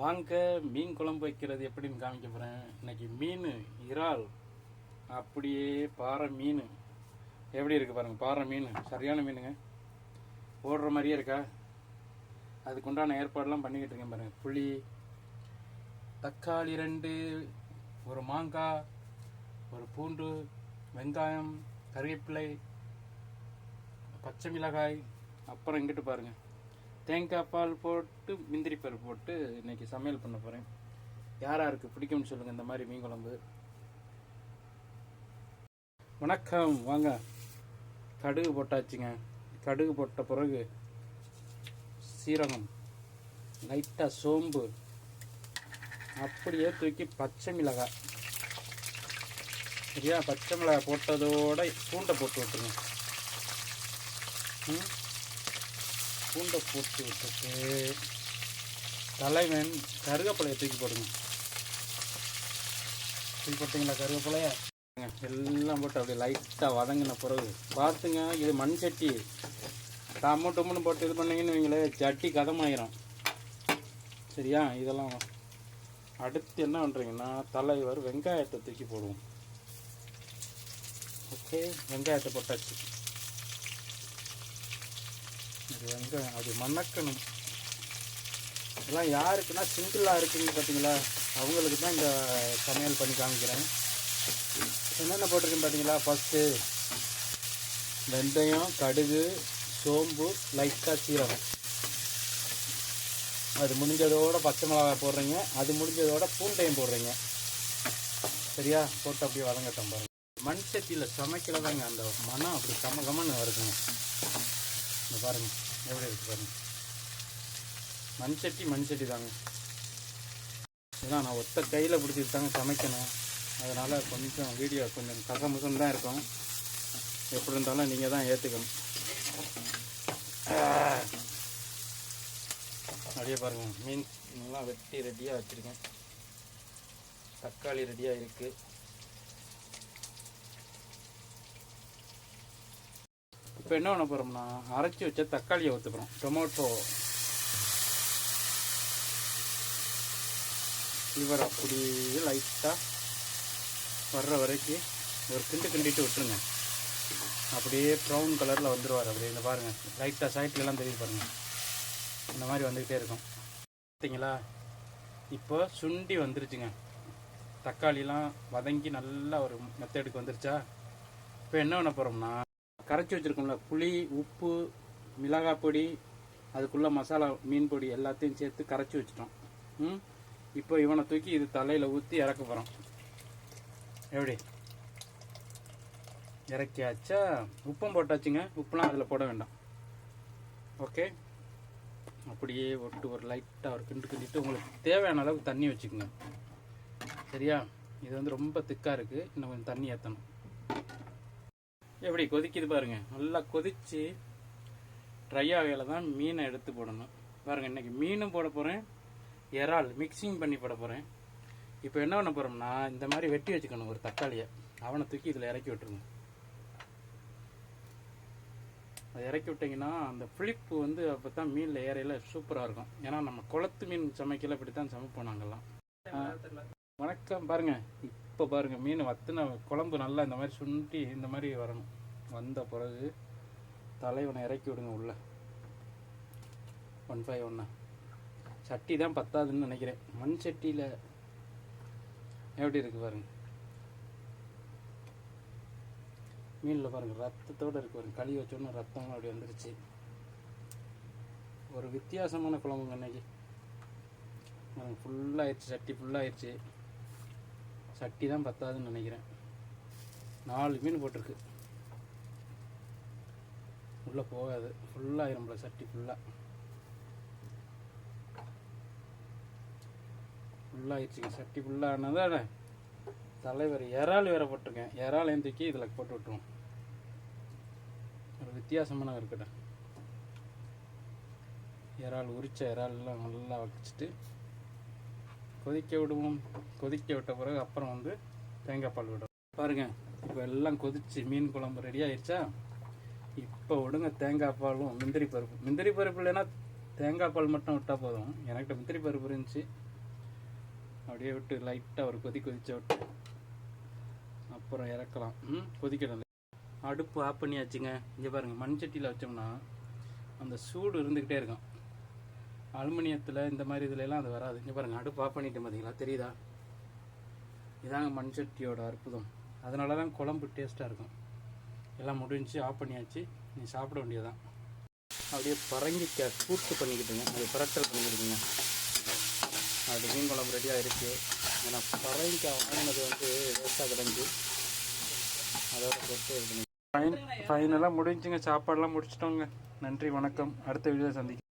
வாங்க மீன் குழம்பு வைக்கிறது எப்படின்னு காமிக்க போகிறேன். இன்னைக்கு மீன் இறால், அப்படியே பாறை மீன் எப்படி இருக்குது பாருங்கள். பாறை மீன் சரியான மீனுங்க, ஓடுற மாதிரியே இருக்கா. அதுக்கு உண்டான ஏற்பாடெல்லாம் பண்ணிக்கிட்டு இருக்கேன் பாருங்கள். புளி, தக்காளி 2, ஒரு மாங்காய், ஒரு பூண்டு, வெங்காயம், கறிவேப்பிலை, பச்சை மிளகாய், அப்புறம் இங்கிட்டு பாருங்கள் தேங்காய் பால் போட்டு முந்திரி பருப்பு போட்டு இன்றைக்கி சமையல் பண்ண போகிறேன். யார் யாருக்கு பிடிக்கும்னு சொல்லுங்கள் இந்த மாதிரி மீன் குழம்பு. வணக்கம். வாங்க, கடுகு போட்டாச்சுங்க. கடுகு போட்ட பிறகு சீரகம், லைட்டாக சோம்பு, அப்படியே தூக்கி பச்சை மிளகாய், சரியா? பச்சை மிளகாய் போட்டதோட பூண்டை போட்டு விட்டுருங்க. பூண்டை போட்டு விட்டுட்டு தலைவன் கருவேப்பிலையை தூக்கி போடுங்க. தூக்கி போட்டிங்களா கருவேப்பிலைய? எல்லாம் போட்டு அப்படியே லைட்டாக வதங்கின பிறகு பார்த்துங்க, இது மண் சட்டி. டம்மு டம்முன்னு போட்டு இது பண்ணிங்கன்னு வைங்களே, சட்டி கதமாயிரும். சரியா? இதெல்லாம் அடுத்து என்ன பண்ணுறீங்கன்னா, தலைவர் வெங்காயத்தை தூக்கி போடுவோம். ஓகே, வெங்காயத்தை போட்டாச்சு. அது வெங்காயம் அது மணக்கணும். இதெல்லாம் யாருக்குன்னா சிங்கிளாக இருக்குன்னு பார்த்தீங்களா, அவங்களுக்கு தான் இந்த சமையல் பண்ணி காமிக்கிறேன். என்னென்ன போட்டிருக்கேன்னு பார்த்தீங்களா, ஃபஸ்ட்டு வெந்தயம், கடுகு, சோம்பு, லைட்டாக சீரகம். அது முடிஞ்சதோட பச்சை மிளகாய் போடுறீங்க. அது முடிஞ்சதோட பூண்டையும் போடுறீங்க. சரியா? போட்டு அப்படியே வதங்கட்டும் பாருங்கள். மண் சட்டியில் சமைக்கிறதாங்க அந்த மனம் அப்படி கமகமன்னு வருதுங்க. இந்த பாருங்கள் எப்படி இருக்குது பாருங்கள். மண் சட்டி தாங்க. ஏன்னா நான் ஒத்த கையில் பிடிச்சிட்டு தாங்க சமைக்கணும். அதனால் கொஞ்சம் வீடியோ கொஞ்சம் கசமுசம் தான் இருக்கும். எப்படி இருந்தாலும் நீங்கள் தான் ஏற்றுக்கணும். அப்படியே பாருங்கள், மீன் நல்லா வெட்டி ரெடியாக வச்சுருக்கேன். தக்காளி ரெடியாக இருக்குது. இப்போ என்ன பண்ண போகிறோம்னா, அரைச்சி வச்ச தக்காளியை ஊற்றுக்கிறோம். டொமேட்டோ இவர் அப்படியே லைட்டாக வர்ற வரைக்கும் ஒரு கிண்டிட்டு விட்டுருங்க. அப்படியே ப்ரௌன் கலரில் வந்துடுவார். அப்படியே இந்த பாருங்கள், லைட்டாக சைட்லலாம் தெரியுது பாருங்கள். இந்த மாதிரி வந்துக்கிட்டே இருக்கும். பார்த்தீங்களா? இப்போ சுண்டி வந்துருச்சுங்க. தக்காளிலாம் வதங்கி நல்லா ஒரு மெத்தடுக்கு வந்துருச்சா. இப்போ என்ன பண்ண போகிறோம்னா, கரைச்சி வச்சுருக்கோம்ல புளி, உப்பு, மிளகாய் பொடி, அதுக்குள்ளே மசாலா, மீன் பொடி எல்லாத்தையும் சேர்த்து கரைச்சி வச்சிட்டோம். இப்போ இவனை தூக்கி இது தலையில் ஊற்றி இறக்க போகிறோம். எப்படி இறக்கியாச்சா? உப்பும் போட்டாச்சுங்க. உப்புலாம் அதில் போட வேண்டாம். ஓகே, அப்படியே ஒரு லைட்டாக ஒரு கிண்டிட்டு உங்களுக்கு தேவையான அளவுக்கு தண்ணி வச்சுக்கோங்க. சரியா? இது வந்து ரொம்ப திக்காக இருக்குது. இன்னும் கொஞ்சம் தண்ணி ஏற்றணும். எப்படி கொதிக்குது பாருங்கள். நல்லா கொதித்து ட்ரை ஆகையில் தான் மீனை எடுத்து போடணும். பாருங்கள், இன்றைக்கி மீனும் போட போகிறேன், இறால் மிக்சிங் பண்ணி போட போகிறேன். இப்போ என்ன பண்ண போகிறோம்னா, இந்த மாதிரி வெட்டி வச்சுக்கணும் ஒரு தக்காளியை. அவனை தூக்கி இதில் இறக்கி விட்டுருங்க. அதை இறக்கி விட்டிங்கன்னா அந்த புளிப்பு வந்து அப்போ தான் மீனில் ஏறையில் சூப்பராக இருக்கும். ஏன்னா நம்ம குளத்து மீன் சமைக்கல இப்படி தான் சமைப்போம் நாங்கள்லாம். வணக்கம். பாருங்கள், இப்போ பாருங்கள், மீன் வத்தின குழம்பு நல்லா இந்த மாதிரி சுண்டி இந்த மாதிரி வரணும். வந்த பிறகு தலைவனை இறக்கி விடுங்க உள்ள. 151 சட்டி தான் பத்தாதுன்னு நினைக்கிறேன். மண் சட்டியில் எப்படி இருக்குது பாருங்கள். மீனில் பாருங்கள் ரத்தத்தோடு இருக்கு பாருங்கள். களி வச்சோன்னு ரத்தம் அப்படி வந்துருச்சு. ஒரு வித்தியாசமான குழம்புங்க அன்னைக்கு. ஃபுல்லாகிடுச்சு, சட்டி ஃபுல்லாகிடுச்சு. சட்டி தான் பத்தாதுன்னு நினைக்கிறேன். 4 மீன் போட்டிருக்கு. உள்ளே போகாது, ஃபுல்லாகிரும்ல சட்டி. ஃபுல்லாகிடுச்சுங்க. சட்டி ஃபுல்லானதான தலைவர் இறால் வேற போட்டிருக்கேன். இறாலையும் தூக்கி இதில் போட்டு விட்டுருவோம். ஒரு வித்தியாசமான இருக்கட்டும். இறால் உரிச்ச இறால்லாம் நல்லா வச்சுட்டு கொதிக்க விடுவோம். கொதிக்க விட்ட பிறகு அப்புறம் வந்து தேங்காய் பால் விடுவோம். பாருங்கள், இப்போ எல்லாம் கொதிச்சு மீன் குழம்பு ரெடி ஆயிடுச்சா. இப்போ விடுங்க தேங்காய் பாலும் முந்திரி பருப்பு. முந்திரி பருப்பு இல்லைன்னா தேங்காய் பால் மட்டும் விட்டால் போதும். எனக்கிட்ட முந்திரி பருப்பு இருந்துச்சு. அப்படியே விட்டு லைட்டாக ஒரு கொதிக்க விட்டு அப்புறம் இறக்கலாம். கொதிக்கணும். அடுப்பு ஆஃப் பண்ணியாச்சுங்க. இங்கே பாருங்கள், மண் சட்டியில் வச்சோம்னா அந்த சூடு இருந்துக்கிட்டே இருக்கும். அலுமினியத்தில் இந்த மாதிரி இதுலலாம் அது வராது. இங்கே பாருங்கள், அடுப்பு ஆஃப் பண்ணிட்டு பார்த்தீங்களா, தெரியுதா? இதாங்க மண் சட்டியோட அற்புதம். அதனால தான் குழம்பு டேஸ்ட்டாக இருக்கும். எல்லாம் முடிஞ்சு ஆஃப் பண்ணியாச்சு. நீ சாப்பிட வேண்டியதான். அப்படியே பரங்கிக்காய் கூட்டு பண்ணிக்கிட்டுங்க, அது பரட்டல் பண்ணிக்கிட்டுங்க. அது மீன் குழம்பு ரெடியாக இருக்குது. ஏன்னா பரங்கிக்காய் வாங்கினது வேஸ்ட்டாக கிடஞ்சி அதோட போட்டு இது பண்ணி ஃபைனலாக முடிஞ்சுங்க. சாப்பாடெலாம் முடிச்சிட்டோங்க. நன்றி, வணக்கம். அடுத்த வீடியோ சந்திக்கிறேன்.